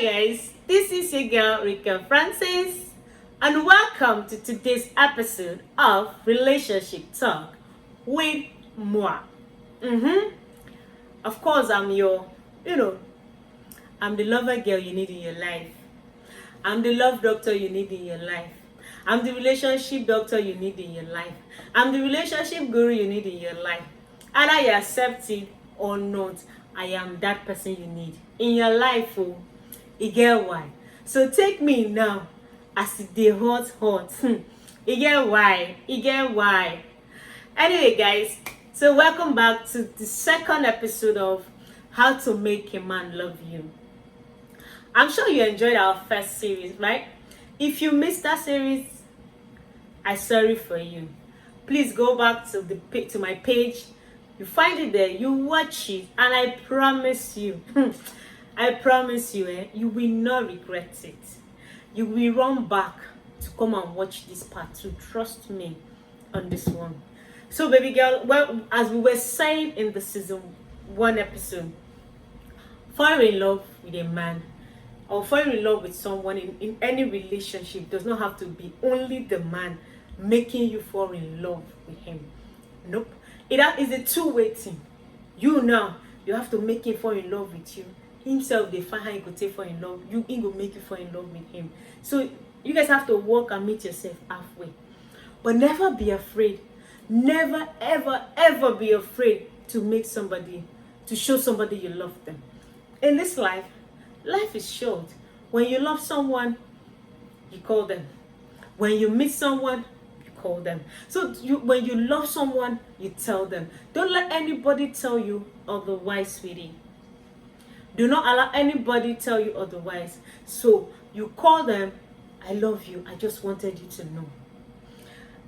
guys, this is your girl Rika Francis, and welcome to today's episode of Relationship Talk with moi. Of course, I'm your, I'm the lover girl you need in your life. I'm the love doctor you need in your life. I'm the relationship doctor you need in your life. I'm the relationship guru you need in your life. Either you accept it or not, I am that person you need in your life. Oh, you get why? So take me now as the hot. You get why? You get why? Anyway, guys, so welcome back to the second episode of How to Make a Man Love You. I'm sure you enjoyed our first series, right? If you missed that series, I'm sorry for you. Please go back to my page. You find it there, you watch it, and I promise you, you will not regret it. You will run back to come and watch this part too. Trust me on this one. So, baby girl, well, as we were saying in the season 1 episode, fall in love with a man or fall in love with someone in any relationship does not have to be only the man making you fall in love with him. Nope. It is a two-way thing. You have to make him fall in love with you. Himself, they find how he could take fall in love. He will make you fall in love with him. So you guys have to work and meet yourself halfway. But never be afraid. Never, ever, ever be afraid to show somebody you love them. In this life is short. When you love someone, you call them. When you meet someone, you call them. So when you love someone, you tell them. Don't let anybody tell you otherwise, sweetie. Do not allow anybody tell you otherwise. So you call them, I love you, I just wanted you to know.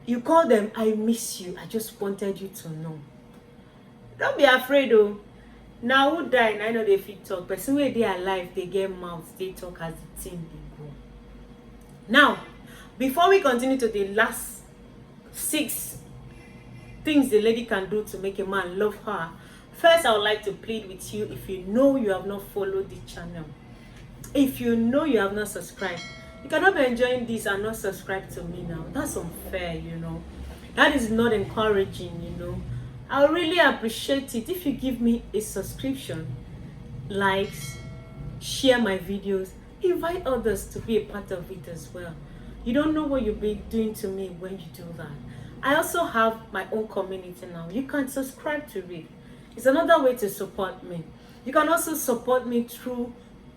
You call them, I miss you, I just wanted you to know. Don't be afraid though. Now who die? I know they fit talk, but when they are alive, they get mouths, they talk as the team they go. Now, before we continue to the last 6 things the lady can do to make a man love her, first I would like to plead with you, if you know you have not followed the channel, if you know you have not subscribed, you cannot be enjoying this and not subscribe to me now. That's unfair, That is not encouraging, I really appreciate it if you give me a subscription, likes, share my videos, invite others to be a part of it as well. You don't know what you'll be doing to me when you do that. I also have my own community now. You can subscribe to it. It's another way to support me. You can also support me through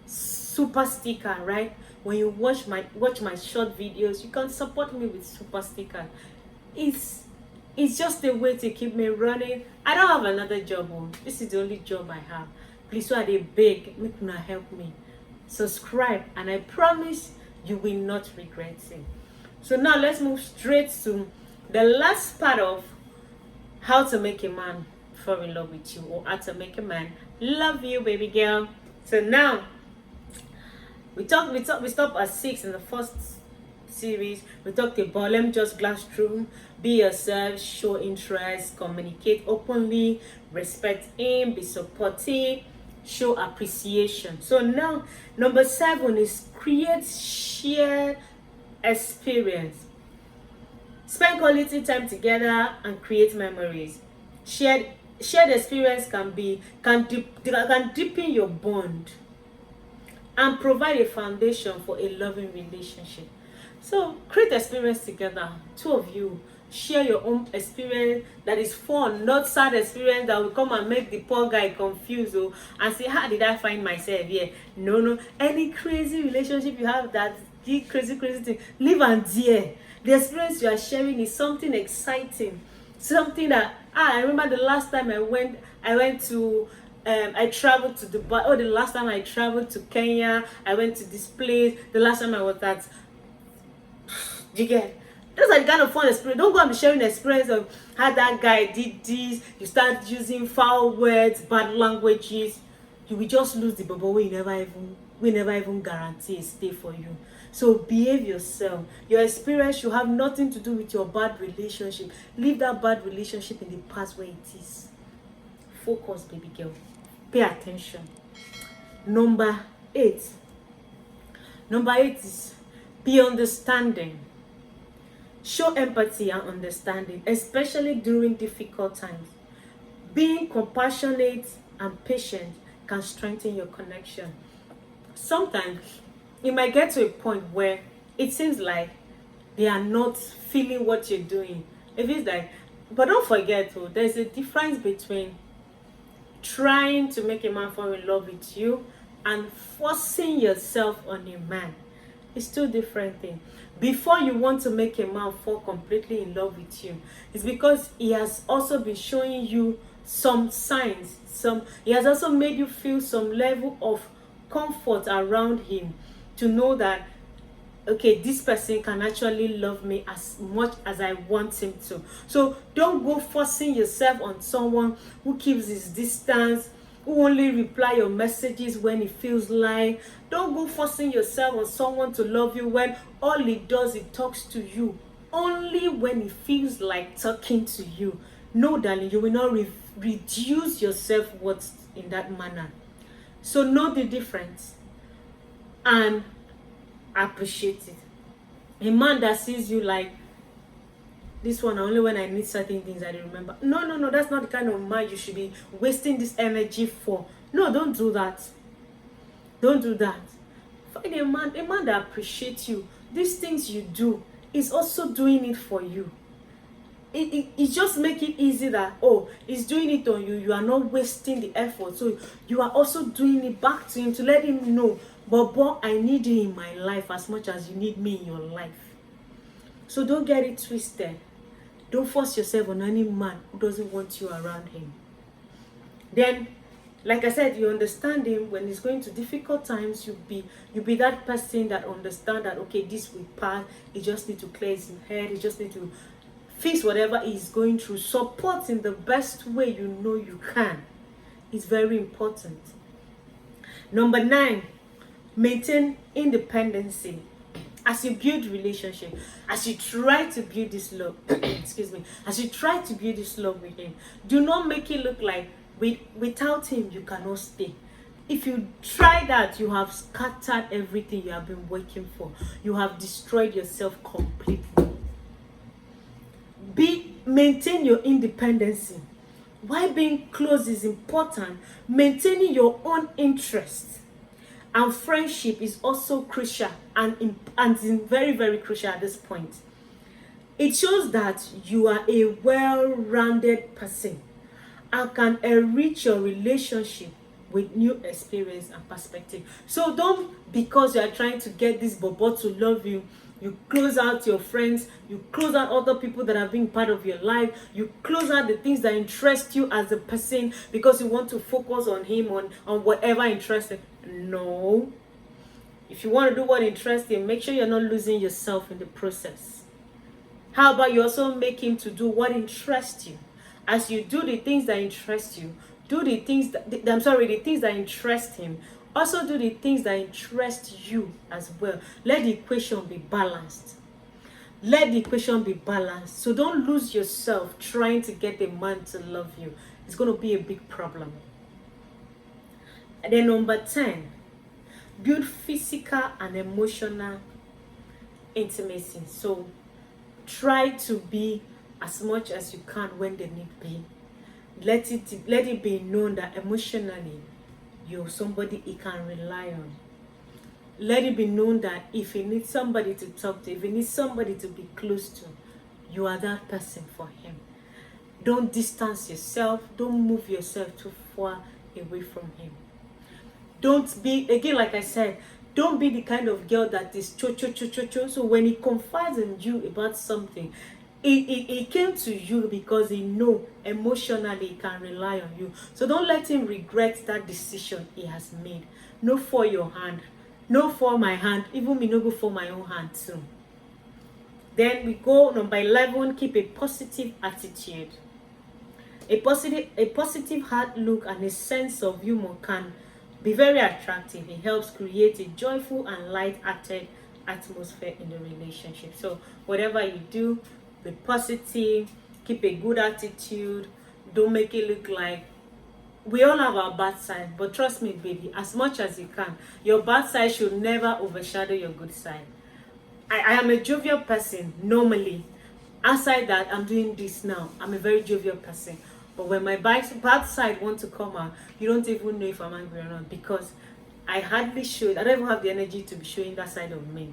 super sticker, right? When you watch my short videos, you can support me with super sticker. It's just a way to keep me running. I don't have another job. This is the only job I have. Please, so I beg, make una help me. Subscribe, and I promise you will not regret it. So now let's move straight to the last part of how to make a man fall in love with you, or how to make a man love you, baby girl. So now we stop at 6 in the first series. We talked about, let me just glance through: be yourself, show interest, communicate openly, respect him, be supportive, show appreciation. So now number 7 is create shared experience. Spend quality time together and create memories. Shared experience can deepen your bond and provide a foundation for a loving relationship. So create experience together. 2 of you share your own experience that is fun, not sad experience that will come and make the poor guy confused and say, how did I find myself here? No. Any crazy relationship you have that crazy thing, live and dare. The experience you are sharing is something exciting, something that I remember the last time I traveled to Dubai. The last time I traveled to Kenya, I went to this place. The last time I was at, you get, those are the kind of fun experience. Don't go and be sharing the experience of how that guy did this. You start using foul words, bad languages. You will just lose the bubble. We never even guarantee a stay for you. So behave yourself. Your experience should have nothing to do with your bad relationship. Leave that bad relationship in the past where it is. Focus, baby girl. Pay attention. Number 8. Number 8 is be understanding. Show empathy and understanding, especially during difficult times. Being compassionate and patient can strengthen your connection. Sometimes it might get to a point where it seems like they are not feeling what you're doing. It feels like, but don't forget, oh, there's a difference between trying to make a man fall in love with you and forcing yourself on a man. It's two different things. Before you want to make a man fall completely in love with you, it's because he has also been showing you some signs. He has also made you feel some level of comfort around him, to know that, okay, this person can actually love me as much as I want him to. So don't go forcing yourself on someone who keeps his distance, who only reply your messages when he feels like. Don't go forcing yourself on someone to love you when all he does, he talks to you only when he feels like talking to you. No, darling, you will not reduce your self-worth in that manner. So know the difference and appreciate it. A man that sees you like, this one only when I need certain things I remember. No, that's not the kind of man you should be wasting this energy for. No, don't do that. Don't do that. Find a man that appreciates you. These things you do is also doing it for you. It just make it easy that, oh, he's doing it on you. You are not wasting the effort. So you are also doing it back to him to let him know, Bobo, I need you in my life as much as you need me in your life. So don't get it twisted. Don't force yourself on any man who doesn't want you around him. Then, like I said, you understand him when he's going to difficult times. You be that person that understand that, okay, this will pass. He just need to clear his head. He just need to fix whatever he's going through. Support in the best way you know you can. It's very important. Number 9, maintain independency. As you build relationship, as you try to build this love, excuse me, as you try to build this love with him, do not make it look like without him you cannot stay. If you try that, you have scattered everything you have been working for. You have destroyed yourself completely. Maintain your independence. Why being close is important, maintaining your own interests and friendship is also crucial and very, very crucial at this point. It shows that you are a well-rounded person and can enrich your relationship with new experience and perspective. So don't, because you are trying to get this bobo to love you, you close out your friends, you close out other people that have been part of your life, you close out the things that interest you as a person because you want to focus on him, on whatever interests him. No. If you want to do what interests him, make sure you're not losing yourself in the process. How about you also make him to do what interests you? As you do the things that interest you, do the things that, the things that interest him. Also do the things that interest you as well. Let the equation be balanced. Let the equation be balanced. So don't lose yourself trying to get a man to love you. It's going to be a big problem. And then number 10, build physical and emotional intimacy. So try to be as much as you can when the need be. Let it be known that emotionally you're somebody he can rely on. Let it be known that if he needs somebody to talk to, if he needs somebody to be close to, you are that person for him. Don't distance yourself. Don't move yourself too far away from him. Don't be, again, like I said, don't be the kind of girl that is cho. So when he confides in you about something, he came to you because he know emotionally he can rely on you. So don't let him regret that decision he has made. No for your hand. No for my hand. Even me no go for my own hand too. Then we go number 11, keep a positive attitude. A positive hard look and a sense of humor can be very attractive. It helps create a joyful and light-hearted atmosphere in the relationship. So whatever you do, be positive, keep a good attitude. Don't make it look like we all have our bad side, but trust me, baby, as much as you can, your bad side should never overshadow your good side. I am a jovial person normally. Outside that, I'm doing this now. I'm a very jovial person. But when my bad side wants to come out, you don't even know if I'm angry or not, because I hardly show it. I don't even have the energy to be showing that side of me,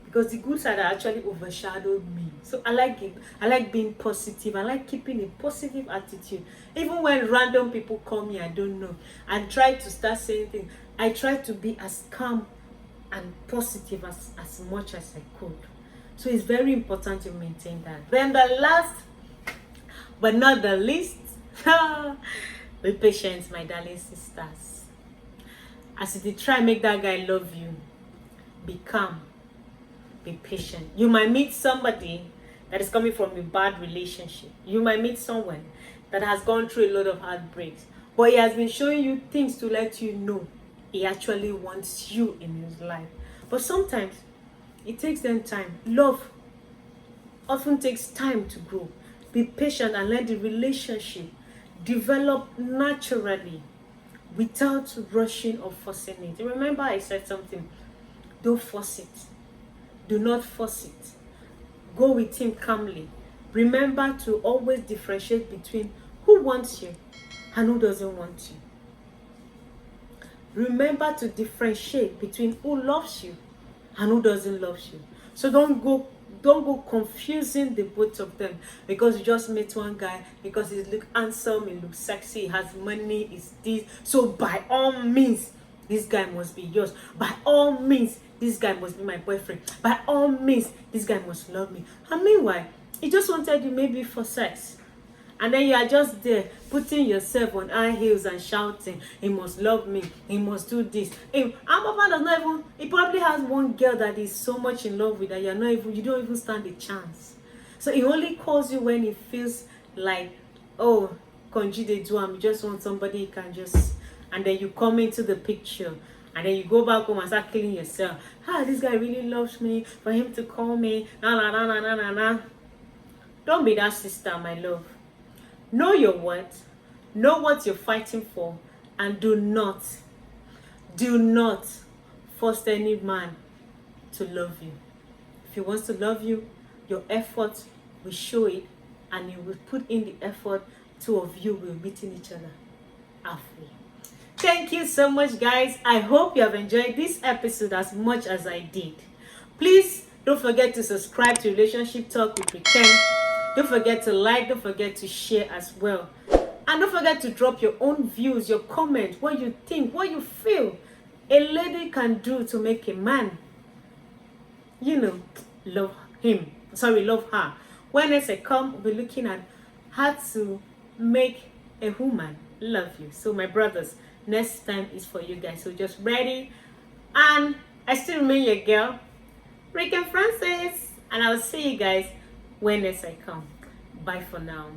because the good side actually overshadowed me. So I like it. I like being positive. I like keeping a positive attitude. Even when random people call me, I don't know, and try to start saying things, I try to be as calm and positive as much as I could. So it's very important to maintain that. Then the last but not the least, be patient, my darling sisters. As you try make that guy love you, be calm, be patient. You might meet somebody that is coming from a bad relationship. You might meet someone that has gone through a lot of heartbreaks, but he has been showing you things to let you know he actually wants you in his life. But sometimes it takes them time. Love often takes time to grow. Be patient and let the relationship develop naturally without rushing or forcing it. Remember, I said something. Don't force it. Do not force it. Go with him calmly. Remember to always differentiate between who wants you and who doesn't want you. Remember to differentiate between who loves you and who doesn't love you. So don't go confusing the both of them because you just met one guy, because he looks handsome, he looks sexy, he has money, is this. So by all means, this guy must be yours. By all means, this guy must be my boyfriend. By all means, this guy must love me. And meanwhile, he just wanted you maybe for sex. And then you are just there putting yourself on high heels and shouting, he must love me, he must do this. And Papa does not even, he probably has one girl that is so much in love with that you don't even stand a chance. So he only calls you when he feels like, oh, Konji de Duam, you just want somebody you can just, and then you come into the picture. And then you go back home and start killing yourself. This guy really loves me, for him to call me, na. Don't be that sister, my love. Know your worth, know what you're fighting for, and do not force any man to love you. If he wants to love you, your effort will show it, and you will put in the effort. Two of you will meet each other halfway. Thank you so much, guys. I hope you have enjoyed this episode as much as I did. Please don't forget to subscribe to Relationship Talk with Pretend. Don't forget to like, don't forget to share as well. And don't forget to drop your own views, your comments, what you think, what you feel a lady can do to make a man, love her. When next I come, we'll be looking at how to make a woman love you. So my brothers, next time is for you guys. So just ready. And I still remain your girl, Rick and Francis. And I'll see you guys when next I come. Bye for now.